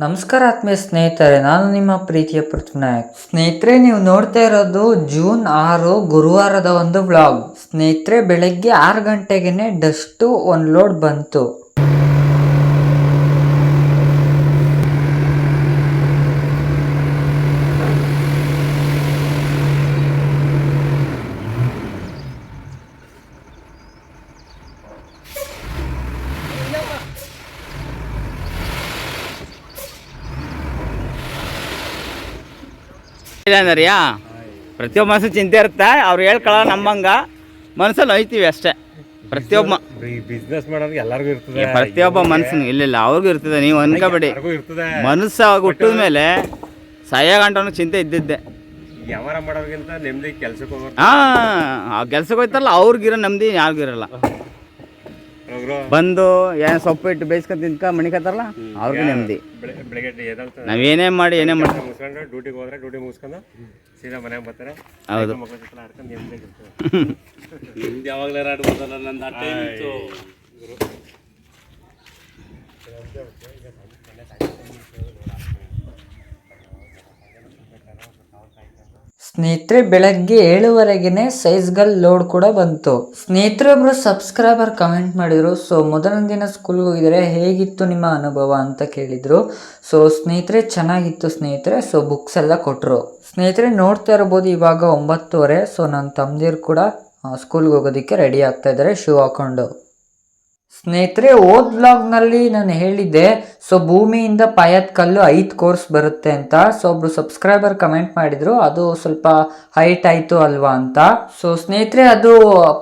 ನಮಸ್ಕಾರ ಆತ್ಮೀಯ ಸ್ನೇಹಿತರೆ, ನಾನು ನಿಮ್ಮ ಪ್ರೀತಿಯ ಪೃಥ್ವಿನಾಯಕ್. ಸ್ನೇಹಿತರೆ, ನೀವು ನೋಡ್ತಾ ಇರೋದು ಜೂನ್ 6 ಗುರುವಾರದ ಒಂದು ವ್ಲಾಗ್. ಸ್ನೇಹಿತರೆ, ಬೆಳಗ್ಗೆ 6 ಗಂಟೆಗೆ ಡಸ್ಟು ಒಂದು ಲೋಡ್ ಬಂತು. ಅಂದ್ರಿಯಾ ಪ್ರತಿಯೊಬ್ಬ ಮನಸ್ಸು ಚಿಂತೆ ಇರುತ್ತೆ. ಅವ್ರು ಹೇಳ್ಕೊಳ್ಳೋ ನಮ್ಮಂಗ ಮನಸ್ಸಲ್ಲಿ ಹೋಯ್ತೀವಿ ಅಷ್ಟೇ. ಪ್ರತಿಯೊಬ್ಬ ಬಿಸ್ನೆಸ್ ಮಾಡೋದು ಎಲ್ಲರಿಗೂ ಇರ್ತದೆ. ಪ್ರತಿಯೊಬ್ಬ ಮನಸ್ಸು ಇಲ್ಲ ಅವ್ರಿಗೂ ಇರ್ತದೆ. ನೀವು ಅನ್ಕೋಬೇಡಿ, ಮನಸ್ಸು ಹುಟ್ಟಿದ ಮೇಲೆ ಸಾಯೋ ಗಂಟನೂ ಚಿಂತೆ ಇದ್ದಿದ್ದೆ. ವ್ಯವಹಾರ ಮಾಡೋರ್ಗಿಂತ ನೆಮ್ಮದಿ ಕೆಲ್ಸಕ್ಕೆ ಹೋಗೋರು. ಆ ಕೆಲ್ಸಕ್ಕೆ ಹೋಯ್ತಾರಲ್ಲ ಅವ್ರಿಗಿರೋ ನೆಮ್ಮದಿ ಯಾರಿಗಿರಲ್ಲ. ಬಂದು ಏನು ಸೊಪ್ಪು ಇಟ್ಟು ಬೇಯಿಸ್ಕೊಂಡು ತಿನ್ಕ ಮಣಿಕತ್ತಾರಲ್ಲ ಅವ್ರಿಗೂ ನೆಮ್ಮದಿ. ಬೆಳಗ್ಗೆ ನಾವೇನೇ ಮಾಡಿ ಏನೇ ಮಾಡಿ ಮುಗಿಸ್ಕೊಂಡು ಡ್ಯೂಟಿಗೆ ಹೋದ್ರೆ ಡ್ಯೂಟಿ ಮುಗಿಸ್ಕೊಂಡು ಸೀದಾ ಮನೆಗೆ ಬರ್ತಾರೆ. ಹೌದು, ಆಡ್ಕೊಂಡು ನೆಮ್ಮದಿ ಯಾವಾಗಲೇ ಆಡ್ಬೋದಲ್ಲ. ನಂದು ಆ ಟೈಮ್ ಇತ್ತು. ಸ್ನೇಹಿತರೆ, ಬೆಳಗ್ಗೆ 7:15 ಸೈಜ್ಗಲ್ ಲೋಡ್ ಕೂಡ ಬಂತು. ಸ್ನೇಹಿತರೆ, ಒಬ್ರು ಸಬ್ಸ್ಕ್ರೈಬರ್ ಕಮೆಂಟ್ ಮಾಡಿದ್ರು. ಸೊ ಮೊದಲನೇ ದಿನ ಸ್ಕೂಲ್ಗೆ ಹೋಗಿದ್ರೆ ಹೇಗಿತ್ತು ನಿಮ್ಮ ಅನುಭವ ಅಂತ ಕೇಳಿದ್ರು. ಸೊ ಸ್ನೇಹಿತರೆ, ಚೆನ್ನಾಗಿತ್ತು ಸ್ನೇಹಿತರೆ. ಸೊ ಬುಕ್ಸ್ ಎಲ್ಲ ಕೊಟ್ಟರು. ಸ್ನೇಹಿತರೆ, ನೋಡ್ತಾ ಇರ್ಬೋದು ಇವಾಗ 9:30. ಸೊ ನನ್ನ ತಮ್ಮದಿರು ಕೂಡ ಸ್ಕೂಲ್ಗೆ ಹೋಗೋದಕ್ಕೆ ರೆಡಿ ಆಗ್ತಾ ಇದ್ದಾರೆ ಶೂ ಹಾಕೊಂಡು. ಸ್ನೇಹಿತರೆ, ಓದ್ ಬ್ಲಾಗ್ನಲ್ಲಿ ನಾನು ಹೇಳಿದ್ದೆ ಸೊ ಭೂಮಿಯಿಂದ ಪಾಯದ ಕಲ್ಲು 5 ಕೋರ್ಸ್ ಬರುತ್ತೆ ಅಂತ. ಸೊ ಒಬ್ರು ಸಬ್ಸ್ಕ್ರೈಬರ್ ಕಮೆಂಟ್ ಮಾಡಿದ್ರು, ಅದು ಸ್ವಲ್ಪ ಹೈಟ್ ಆಯಿತು ಅಲ್ವಾ ಅಂತ. ಸೊ ಸ್ನೇಹಿತರೆ, ಅದು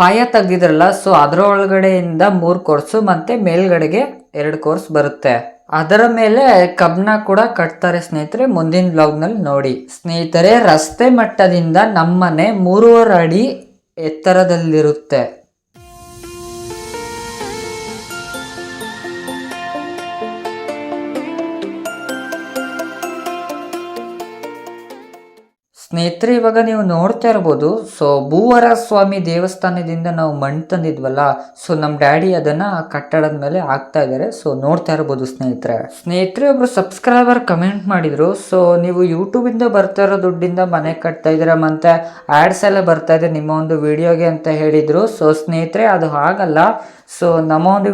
ಪಾಯ ತೆಗ್ದಿದ್ರಲ್ಲ, ಸೊ ಅದರ ಒಳಗಡೆಯಿಂದ 3 ಕೋರ್ಸು ಮತ್ತು ಮೇಲ್ಗಡೆಗೆ 2 ಕೋರ್ಸ್ ಬರುತ್ತೆ. ಅದರ ಮೇಲೆ ಕಬ್ನ ಕೂಡ ಕಟ್ತಾರೆ ಸ್ನೇಹಿತರೆ. ಮುಂದಿನ ಬ್ಲಾಗ್ನಲ್ಲಿ ನೋಡಿ. ಸ್ನೇಹಿತರೆ, ರಸ್ತೆ ಮಟ್ಟದಿಂದ ನಮ್ಮನೆ 3.5 ಅಡಿ ಎತ್ತರದಲ್ಲಿರುತ್ತೆ. ಸ್ನೇಹಿತರೆ, ಇವಾಗ ನೀವು ನೋಡ್ತಾ ಇರ್ಬೋದು ಸೊ ಭೂವರ ಸ್ವಾಮಿ ದೇವಸ್ಥಾನದಿಂದ ನಾವು ಮಣ್ಣು ತಂದಿದ್ವಲ್ಲ, ಸೊ ನಮ್ಮ ಡ್ಯಾಡಿ ಅದನ್ನ ಕಟ್ಟಡದ ಮೇಲೆ ಹಾಕ್ತಾ ಇದ್ದಾರೆ. ಸೊ ನೋಡ್ತಾ ಇರ್ಬೋದು ಸ್ನೇಹಿತರೆ, ಒಬ್ರು ಸಬ್ಸ್ಕ್ರೈಬರ್ ಕಮೆಂಟ್ ಮಾಡಿದ್ರು. ಸೊ ನೀವು ಯೂಟ್ಯೂಬಿಂದ ಬರ್ತಾ ಇರೋ ದುಡ್ಡಿಂದ ಮನೆ ಕಟ್ತಾ ಇದ್ದೀರಾ, ಮತ್ತೆ ಆಡ್ಸ್ ಎಲ್ಲ ಬರ್ತಾ ಇದೆ ನಿಮ್ಮ ಒಂದು ವಿಡಿಯೋಗೆ ಅಂತ ಹೇಳಿದ್ರು. ಸೊ ಸ್ನೇಹಿತರೆ, ಅದು ಹಾಗಲ್ಲ. ಸೊ ನಮ್ಮ ಒಂದು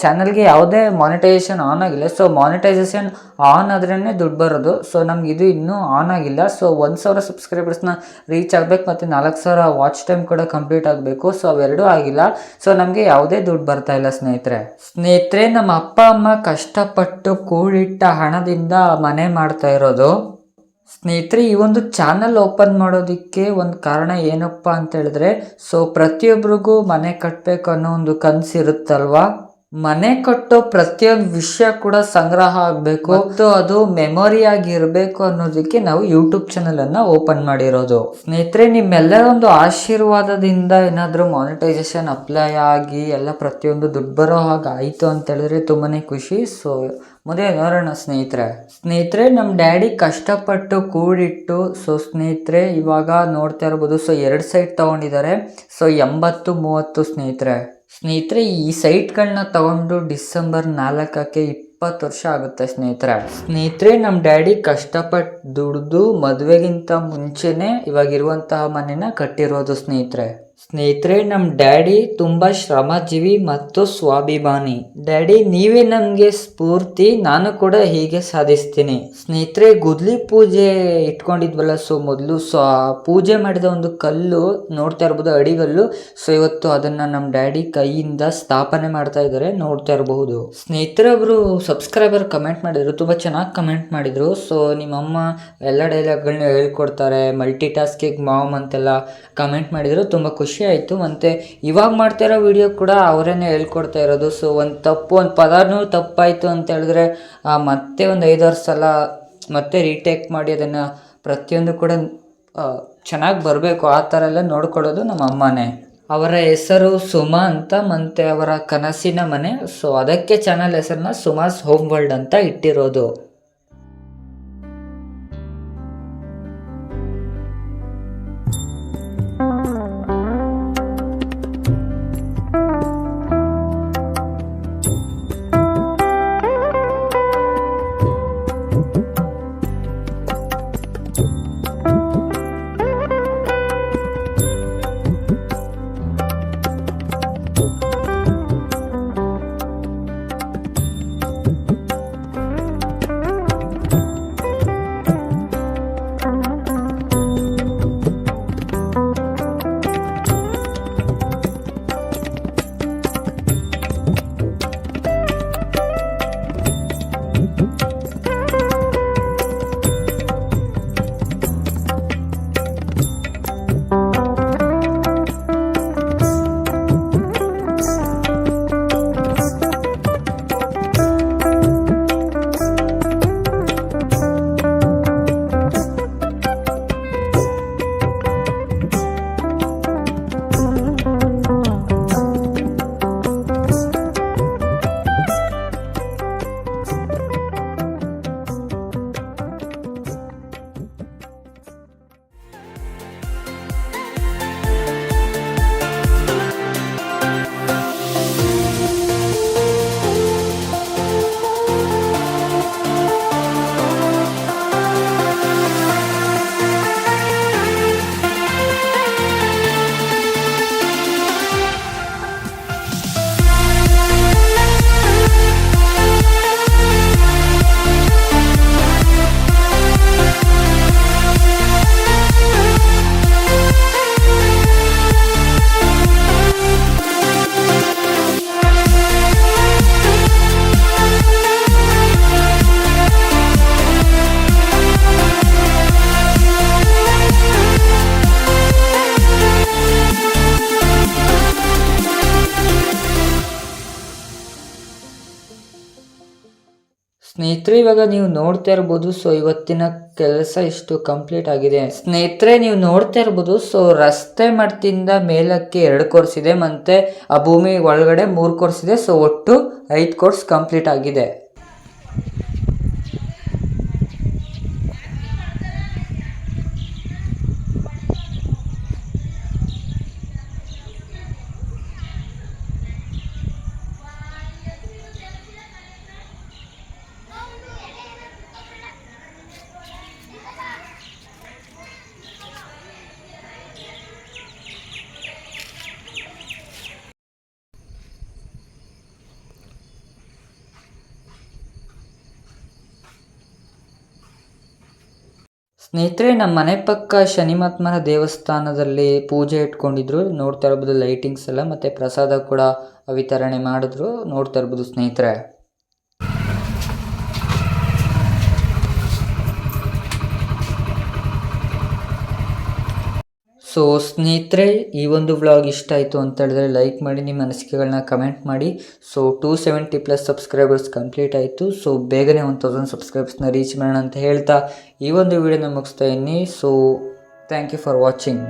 ಚಾನಲ್ಗೆ ಯಾವುದೇ ಮಾನಿಟೈಸೇಷನ್ ಆನ್ ಆಗಿಲ್ಲ. ಸೊ ಮಾನಿಟೈಸೇಷನ್ ಆನ್ ಆದ್ರೇ ದುಡ್ಡು ಬರೋದು. ಸೊ ನಮ್ಗೆ ಇದು ಇನ್ನೂ ಆನ್ ಆಗಿಲ್ಲ. ಸೊ 1,000 ಸಬ್ಸ್ಕ್ರೈಬರ್ಸ್ನ ರೀಚ್ ಆಗಬೇಕು ಮತ್ತು 4,000 ವಾಚ್ ಟೈಮ್ ಕೂಡ ಕಂಪ್ಲೀಟ್ ಆಗಬೇಕು. ಸೊ ಅವೆರಡೂ ಆಗಿಲ್ಲ. ಸೊ ನಮಗೆ ಯಾವುದೇ ದುಡ್ಡು ಬರ್ತಾ ಇಲ್ಲ ಸ್ನೇಹಿತರೆ, ನಮ್ಮ ಅಪ್ಪ ಅಮ್ಮ ಕಷ್ಟಪಟ್ಟು ಕೂಡಿಟ್ಟ ಹಣದಿಂದ ಮನೆ ಮಾಡ್ತಾ ಇರೋದು. ಸ್ನೇಹಿತರೆ, ಈ ಒಂದು ಚಾನಲ್ ಓಪನ್ ಮಾಡೋದಕ್ಕೆ ಒಂದು ಕಾರಣ ಏನಪ್ಪ ಅಂತ ಹೇಳಿದ್ರೆ, ಸೊ ಪ್ರತಿಯೊಬ್ಬರಿಗೂ ಮನೆ ಕಟ್ಟಬೇಕು ಅನ್ನೋ ಒಂದು ಕನಸಿರುತ್ತಲ್ವಾ. ಮನೆ ಕಟ್ಟೋ ಪ್ರತಿಯೊಂದು ವಿಷಯ ಕೂಡ ಸಂಗ್ರಹ ಆಗಬೇಕು ಮತ್ತು ಅದು ಮೆಮೊರಿ ಆಗಿ ಇರಬೇಕು ಅನ್ನೋದಕ್ಕೆ ನಾವು ಯೂಟ್ಯೂಬ್ ಚಾನಲ್ ಅನ್ನ ಓಪನ್ ಮಾಡಿರೋದು. ಸ್ನೇಹಿತರೆ, ನಿಮ್ಮೆಲ್ಲರ ಒಂದು ಆಶೀರ್ವಾದದಿಂದ ಏನಾದರೂ ಮಾನಿಟೈಸೇಷನ್ ಅಪ್ಲೈ ಆಗಿ ಎಲ್ಲ ಪ್ರತಿಯೊಂದು ದುಡ್ಡು ಬರೋ ಹಾಗೆ ಆಯಿತು ಅಂತ ಹೇಳಿದ್ರೆ ತುಂಬಾನೇ ಖುಷಿ. ಸೊ ಮುಂದೆ ನೋಡೋಣ ಸ್ನೇಹಿತರೆ, ನಮ್ಮ ಡ್ಯಾಡಿ ಕಷ್ಟಪಟ್ಟು ಕೂಡಿಟ್ಟು ಸೊ ಸ್ನೇಹಿತರೆ ಇವಾಗ ನೋಡ್ತಾ ಇರ್ಬೋದು. ಸೊ 2 ಸೈಟ್ ತಗೊಂಡಿದ್ದಾರೆ. ಸೊ 80-30 ಸ್ನೇಹಿತರೆ, ಈ ಸೈಟ್ಗಳನ್ನ ತಗೊಂಡು ಡಿಸೆಂಬರ್ 4ಕ್ಕೆ 20 ವರ್ಷ ಆಗುತ್ತೆ ಸ್ನೇಹಿತರೆ. ನಮ್ಮ ಡ್ಯಾಡಿ ಕಷ್ಟಪಟ್ಟು ದುಡ್ದು ಮದುವೆಗಿಂತ ಮುಂಚೆನೆ ಇವಾಗಿರುವಂತಹ ಮನೆನ ಕಟ್ಟಿರೋದು ಸ್ನೇಹಿತರೆ, ನಮ್ಮ ಡ್ಯಾಡಿ ತುಂಬ ಶ್ರಮಜೀವಿ ಮತ್ತು ಸ್ವಾಭಿಮಾನಿ. ಡ್ಯಾಡಿ, ನೀವೇ ನಮಗೆ ಸ್ಫೂರ್ತಿ, ನಾನು ಕೂಡ ಹೀಗೆ ಸಾಧಿಸ್ತೀನಿ. ಸ್ನೇಹಿತರೆ, ಗುದ್ಲಿ ಪೂಜೆ ಇಟ್ಕೊಂಡಿದ್ವಲ್ಲ, ಸೊ ಮೊದಲು ಸೊ ಆ ಪೂಜೆ ಮಾಡಿದ ಒಂದು ಕಲ್ಲು ನೋಡ್ತಾ ಇರ್ಬೋದು, ಅಡಿಗಲ್ಲು. ಸೊ ಇವತ್ತು ಅದನ್ನ ನಮ್ಮ ಡ್ಯಾಡಿ ಕೈಯಿಂದ ಸ್ಥಾಪನೆ ಮಾಡ್ತಾ ಇದ್ದಾರೆ, ನೋಡ್ತಾ ಇರಬಹುದು. ಸ್ನೇಹಿತರೆ, ಒಬ್ರು ಸಬ್ಸ್ಕ್ರೈಬರ್ ಕಮೆಂಟ್ ಮಾಡಿದ್ರು, ತುಂಬ ಚೆನ್ನಾಗಿ ಕಮೆಂಟ್ ಮಾಡಿದ್ರು. ಸೊ ನಿಮ್ಮಮ್ಮ ಎಲ್ಲ ಡೈಲಾಗ್ಗಳನ್ನ ಹೇಳ್ಕೊಡ್ತಾರೆ, ಮಲ್ಟಿ ಟಾಸ್ಕಿಂಗ್ ಮಾಮ್ ಅಂತೆಲ್ಲ ಕಮೆಂಟ್ ಮಾಡಿದ್ರು. ತುಂಬ ಖುಷಿ ಆಯಿತು. ಮತ್ತು ಇವಾಗ ಮಾಡ್ತಾ ಇರೋ ವಿಡಿಯೋ ಕೂಡ ಅವರೇನೆ ಹೇಳ್ಕೊಡ್ತಾ ಇರೋದು. ಸೊ ಒಂದು ಪದನೂ ತಪ್ಪಾಯಿತು ಅಂತ ಹೇಳಿದ್ರೆ ಮತ್ತೆ ಒಂದು 5-6 ಸಲ ಮತ್ತೆ ರೀಟೇಕ್ ಮಾಡಿ ಅದನ್ನು ಪ್ರತಿಯೊಂದು ಕೂಡ ಚೆನ್ನಾಗಿ ಬರಬೇಕು. ಆ ಥರ ಎಲ್ಲ ನೋಡ್ಕೊಳ್ಳೋದು ನಮ್ಮ ಅಮ್ಮನೇ. ಅವರ ಹೆಸರು ಸುಮಾ ಅಂತ, ಮತ್ತು ಅವರ ಕನಸಿನ ಮನೆ. ಸೊ ಅದಕ್ಕೆ ಚಾನಲ್ ಹೆಸರನ್ನ ಸುಮಾಸ್ ಹೋಮ್ ವರ್ಲ್ಡ್ ಅಂತ ಇಟ್ಟಿರೋದು. ಸ್ನೇಹಿತರೆ ಇವಾಗ ನೀವು ನೋಡ್ತಾ ಇರ್ಬೋದು. ಸೊ ಇವತ್ತಿನ ಕೆಲಸ ಇಷ್ಟು ಕಂಪ್ಲೀಟ್ ಆಗಿದೆ ಸ್ನೇಹಿತರೆ. ನೀವು ನೋಡ್ತಾ ಇರ್ಬೋದು. ಸೊ ರಸ್ತೆ ಮಟ್ಟದಿಂದ ಮೇಲಕ್ಕೆ 2 ಕೋರ್ಸ್ ಇದೆ, ಮತ್ತೆ ಆ ಭೂಮಿ ಒಳಗಡೆ 3 ಕೋರ್ಸ್ ಇದೆ. ಸೊ ಒಟ್ಟು 5 ಕೋರ್ಸ್ ಕಂಪ್ಲೀಟ್ ಆಗಿದೆ. ಸ್ನೇಹಿತರೆ ನಮ್ಮ ಮನೆ ಪಕ್ಕ ಶನಿಮಹಾತ್ಮನ ದೇವಸ್ಥಾನದಲ್ಲಿ ಪೂಜೆ ಇಟ್ಕೊಂಡಿದ್ರು. ನೋಡ್ತಾ ಇರ್ಬೋದು ಲೈಟಿಂಗ್ಸ್ ಎಲ್ಲ, ಮತ್ತೆ ಪ್ರಸಾದ ಕೂಡ ವಿತರಣೆ ಮಾಡಿದ್ರು. ನೋಡ್ತಾ ಇರ್ಬೋದು ಸ್ನೇಹಿತರೆ. ಸೊ ಸ್ನೇಹಿತರೆ ಈ ಒಂದು ವ್ಲಾಗ್ ಇಷ್ಟ ಆಯಿತು ಅಂತ ಹೇಳಿದ್ರೆ ಲೈಕ್ ಮಾಡಿ, ನಿಮ್ಮ ಅನಿಸಿಕೆಗಳನ್ನ ಕಮೆಂಟ್ ಮಾಡಿ. ಸೊ 270+ ಸಬ್ಸ್ಕ್ರೈಬರ್ಸ್ ಕಂಪ್ಲೀಟ್ ಆಯಿತು. ಸೊ ಬೇಗನೆ 1000 ಸಬ್ಸ್ಕ್ರೈಬರ್ಸ್ನ ರೀಚ್ ಮಾಡೋಣ ಅಂತ ಹೇಳ್ತಾ ಈ ಒಂದು ವಿಡಿಯೋನ ಮುಗಿಸ್ತಾ ಇದ್ದೀನಿ. So thank you for watching.